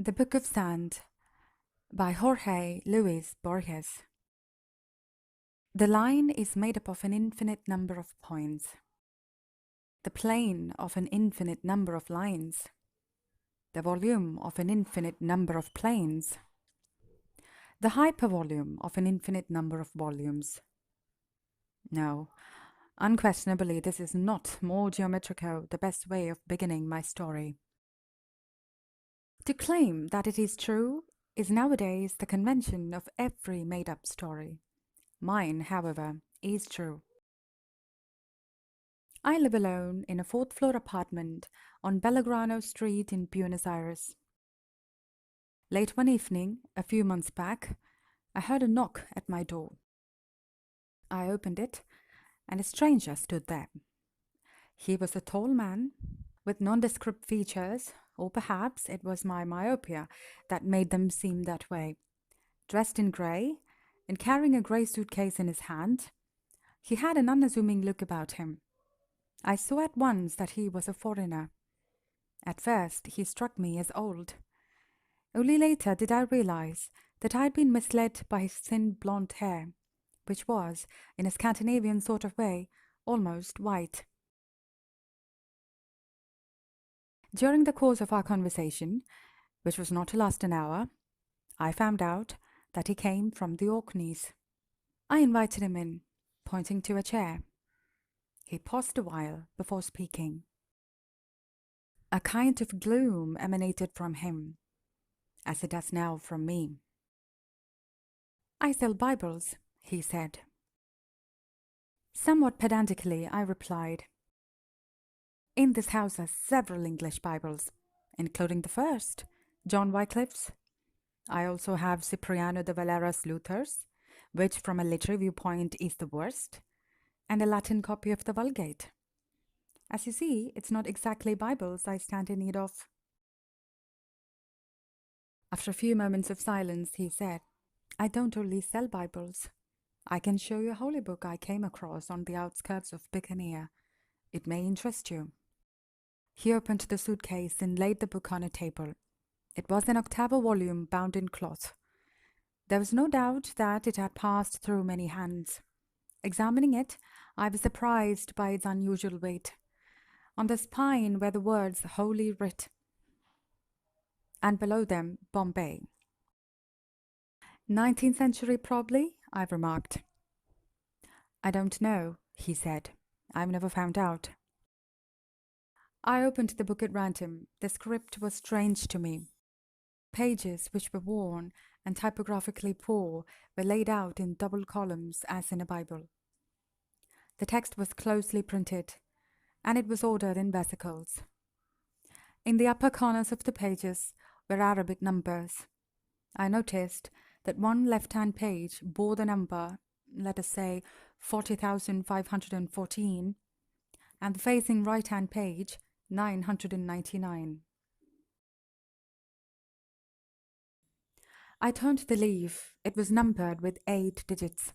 The Book of Sand by Jorge Luis Borges. The line is made up of an infinite number of points, the plane of an infinite number of lines, the volume of an infinite number of planes, the hypervolume of an infinite number of volumes. No, unquestionably, this is not more geometrical the best way of beginning my story. To claim that it is true is nowadays the convention of every made-up story. Mine, however, is true. I live alone in a fourth-floor apartment on Belgrano Street in Buenos Aires. Late one evening, a few months back, I heard a knock at my door. I opened it, and a stranger stood there. He was a tall man with nondescript features, or perhaps it was my myopia that made them seem that way. Dressed in grey and carrying a grey suitcase in his hand, he had an unassuming look about him. I saw at once that he was a foreigner. At first, he struck me as old. Only later did I realize that I had been misled by his thin blonde hair, which was, in a Scandinavian sort of way, almost white. During the course of our conversation, which was not to last an hour, I found out that he came from the Orkneys. I invited him in, pointing to a chair. He paused a while before speaking. A kind of gloom emanated from him, as it does now from me. "I sell Bibles," he said. Somewhat pedantically, I replied, "In this house are several English Bibles, including the first, John Wycliffe's. I also have Cipriano de Valera's Luther's, which from a literary viewpoint is the worst, and a Latin copy of the Vulgate. As you see, it's not exactly Bibles I stand in need of." After a few moments of silence, he said, "I don't only sell Bibles. I can show you a holy book I came across on the outskirts of Buccaneer. It may interest you." He opened the suitcase and laid the book on a table. It was an octavo volume bound in cloth. There was no doubt that it had passed through many hands. Examining it, I was surprised by its unusual weight. On the spine were the words "Holy Writ," and below them "Bombay." "19th century, probably," I remarked. "I don't know," he said. "I've never found out." I opened the book at random. The script was strange to me. Pages which were worn and typographically poor were laid out in double columns as in a Bible. The text was closely printed, and it was ordered in vesicles. In the upper corners of the pages were Arabic numbers. I noticed that one left-hand page bore the number, let us say, 40,514, and the facing right-hand page, 999. I turned the leaf. It was numbered with 8 digits.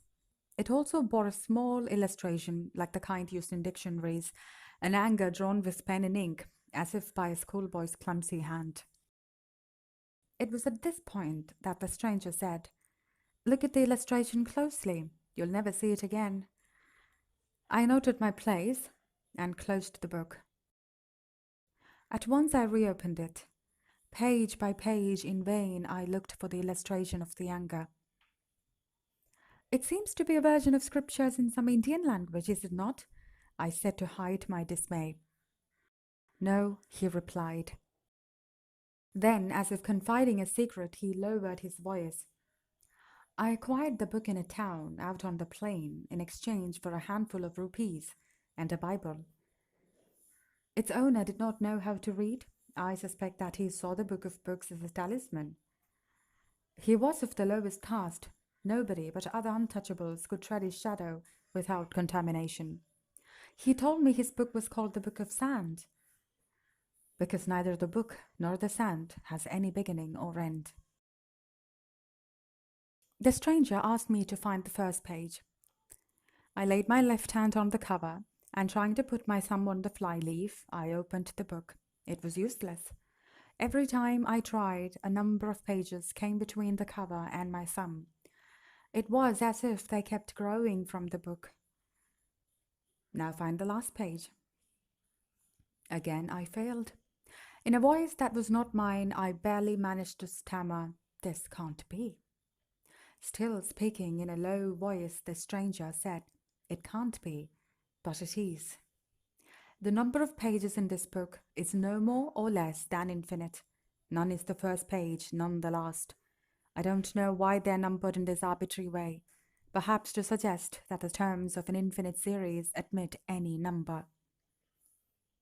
It also bore a small illustration, like the kind used in dictionaries, an anchor drawn with pen and ink, as if by a schoolboy's clumsy hand. It was at this point that the stranger said, "Look at the illustration closely. You'll never see it again." I noted my place and closed the book. At once I reopened it. Page by page, in vain I looked for the illustration of the anchor. "It seems to be a version of scriptures in some Indian language, is it not?" I said to hide my dismay. "No," he replied. Then, as if confiding a secret, he lowered his voice. "I acquired the book in a town out on the plain in exchange for a handful of rupees and a Bible. Its owner did not know how to read. I suspect that he saw the book of books as a talisman. He was of the lowest caste. Nobody but other untouchables could tread his shadow without contamination. He told me his book was called the Book of Sand, because neither the book nor the sand has any beginning or end." The stranger asked me to find the first page. I laid my left hand on the cover, and trying to put my thumb on the flyleaf, I opened the book. It was useless. Every time I tried, a number of pages came between the cover and my thumb. It was as if they kept growing from the book. Now find the last page. Again, I failed. In a voice that was not mine, I barely managed to stammer, "This can't be." Still speaking in a low voice, the stranger said, "It can't be, but it is. The number of pages in this book is no more or less than infinite. None is the first page, none the last. I don't know why they're numbered in this arbitrary way, perhaps to suggest that the terms of an infinite series admit any number."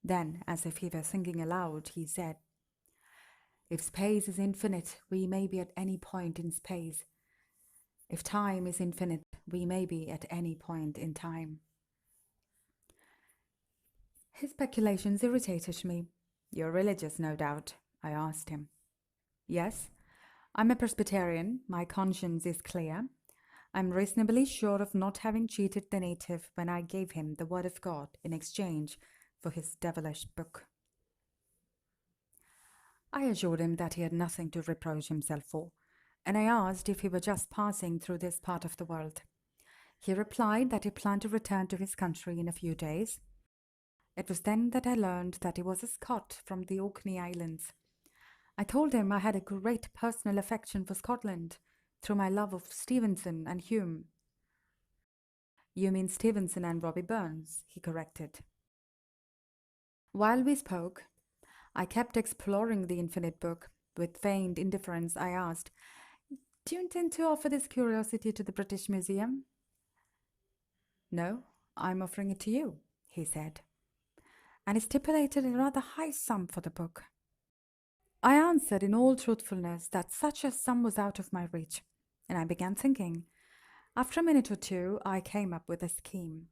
Then, as if he were thinking aloud, he said, "If space is infinite, we may be at any point in space. If time is infinite, we may be at any point in time." His speculations irritated me. "You're religious, no doubt?" I asked him. "Yes, I'm a Presbyterian. My conscience is clear. I'm reasonably sure of not having cheated the native when I gave him the word of God in exchange for his devilish book." I assured him that he had nothing to reproach himself for, and I asked if he were just passing through this part of the world. He replied that he planned to return to his country in a few days. It was then that I learned that he was a Scot from the Orkney Islands. I told him I had a great personal affection for Scotland through my love of Stevenson and Hume. "You mean Stevenson and Robbie Burns," he corrected. While we spoke, I kept exploring the infinite book. With feigned indifference, I asked, "Do you intend to offer this curiosity to the British Museum?" "No, I'm offering it to you," he said, and he stipulated a rather high sum for the book. I answered in all truthfulness that such a sum was out of my reach, and I began thinking. After a minute or two, I came up with a scheme.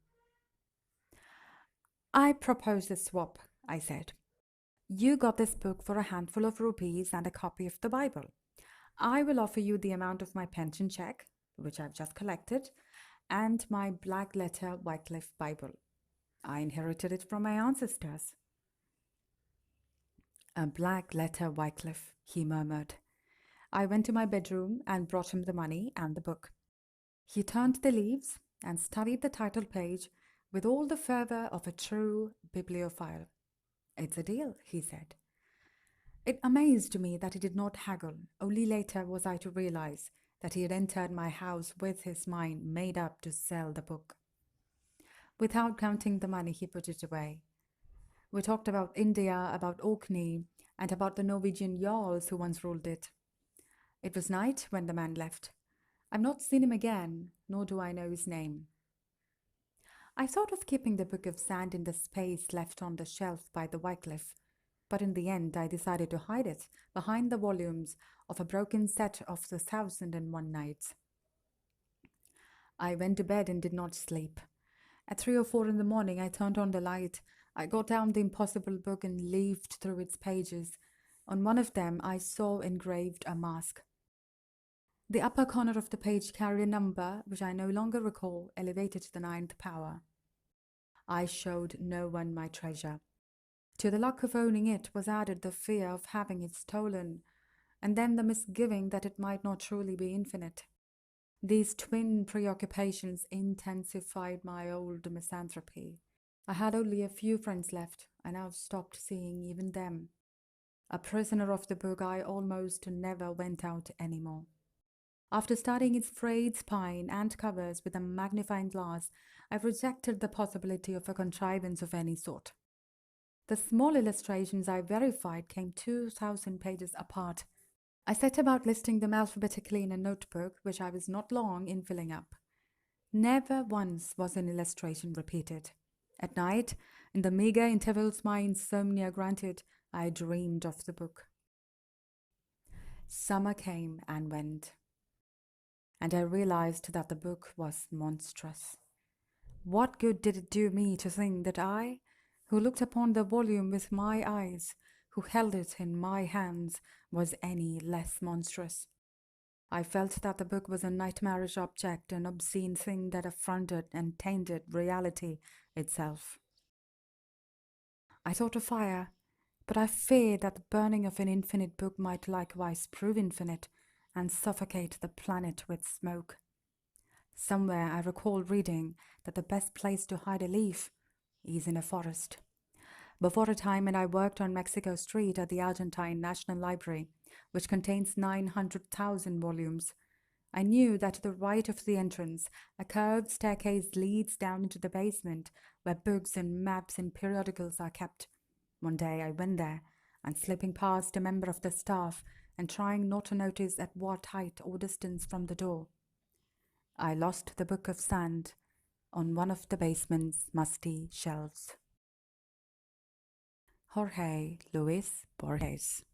"I propose a swap," I said. "You got this book for a handful of rupees and a copy of the Bible. I will offer you the amount of my pension check, which I've just collected, and my black letter Wycliffe Bible. I inherited it from my ancestors." "A black letter Wycliffe," he murmured. I went to my bedroom and brought him the money and the book. He turned the leaves and studied the title page with all the fervor of a true bibliophile. "It's a deal," he said. It amazed me that he did not haggle. Only later was I to realize that he had entered my house with his mind made up to sell the book. Without counting the money, he put it away. We talked about India, about Orkney, and about the Norwegian Jarls who once ruled it. It was night when the man left. I've not seen him again, nor do I know his name. I thought of keeping the book of sand in the space left on the shelf by the Wycliffe, but in the end I decided to hide it behind the volumes of a broken set of the 1001 Nights. I went to bed and did not sleep. At 3 or 4 in the morning, I turned on the light. I got down the impossible book and leafed through its pages. On one of them, I saw engraved a mask. The upper corner of the page carried a number, which I no longer recall, elevated to the 9th power. I showed no one my treasure. To the luck of owning it was added the fear of having it stolen, and then the misgiving that it might not truly be infinite. These twin preoccupations intensified my old misanthropy. I had only a few friends left. I now stopped seeing even them. A prisoner of the book, I almost never went out anymore. After studying its frayed spine and covers with a magnifying glass, I rejected the possibility of a contrivance of any sort. The small illustrations I verified came 2,000 pages apart. I set about listing them alphabetically in a notebook, which I was not long in filling up. Never once was an illustration repeated. At night, in the meager intervals my insomnia granted, I dreamed of the book. Summer came and went, and I realized that the book was monstrous. What good did it do me to think that I, who looked upon the volume with my eyes, who held it in my hands, was any less monstrous? I felt that the book was a nightmarish object, an obscene thing that affronted and tainted reality itself. I thought of fire, But I fear that the burning of an infinite book might likewise prove infinite and suffocate the planet with smoke. Somewhere I recall reading that the best place to hide a leaf is in a forest. Before a time when I worked on Mexico Street at the Argentine National Library, which contains 900,000 volumes, I knew that to the right of the entrance, a curved staircase leads down into the basement where books and maps and periodicals are kept. One day I went there, and slipping past a member of the staff and trying not to notice at what height or distance from the door, I lost the book of sand on one of the basement's musty shelves. Jorge Luis Borges.